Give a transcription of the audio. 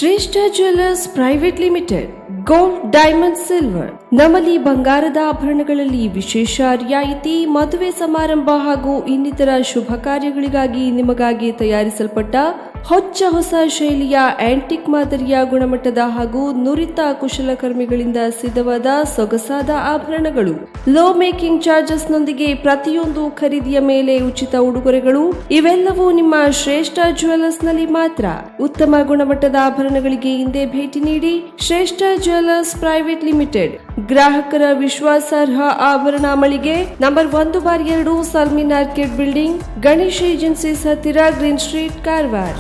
ಶ್ರೇಷ್ಠ jewellers private limited gold diamond silver. ನಮ್ಮಲ್ಲಿ ಬಂಗಾರದ ಆಭರಣಗಳಲ್ಲಿ ವಿಶೇಷ ರಿಯಾಯಿತಿ. ಮದುವೆ ಸಮಾರಂಭ ಹಾಗೂ ಇನ್ನಿತರ ಶುಭ ಕಾರ್ಯಗಳಿಗಾಗಿ ನಿಮಗಾಗಿ ತಯಾರಿಸಲ್ಪಟ್ಟ ಹೊಸ ಶೈಲಿಯ ಆಂಟಿಕ್ ಮಾದರಿಯ ಗುಣಮಟ್ಟದ ಹಾಗೂ ನುರಿತ ಕುಶಲಕರ್ಮಿಗಳಿಂದ ಸಿದ್ಧವಾದ ಸೊಗಸಾದ ಆಭರಣಗಳು. ಲೋ ಮೇಕಿಂಗ್ ಚಾರ್ಜಸ್ ನೊಂದಿಗೆ ಪ್ರತಿಯೊಂದು ಖರೀದಿಯ ಮೇಲೆ ಉಚಿತ ಉಡುಗೊರೆಗಳು. ಇವೆಲ್ಲವೂ ನಿಮ್ಮ ಶ್ರೇಷ್ಠ ಜ್ಯುವೆಲ್ಲರ್ಸ್ ನಲ್ಲಿ ಮಾತ್ರ. ಉತ್ತಮ ಗುಣಮಟ್ಟದ ಆಭರಣಗಳಿಗೆ ಹಿಂದೆ ಭೇಟಿ ನೀಡಿ. ಶ್ರೇಷ್ಠ ಜ್ಯುವೆಲ್ಲರ್ಸ್ ಪ್ರೈವೇಟ್ ಲಿಮಿಟೆಡ್, ಗ್ರಾಹಕರ ವಿಶ್ವಾಸಾರ್ಹ ಆಭರಣ ಮಳಿಗೆ, number 1/2 ಸಲ್ಮಿನ್ orchid building, Ganesh agencies ಹತ್ತಿರ, ಗ್ರೀನ್ ಸ್ಟ್ರೀಟ್, ಕಾರವಾರ.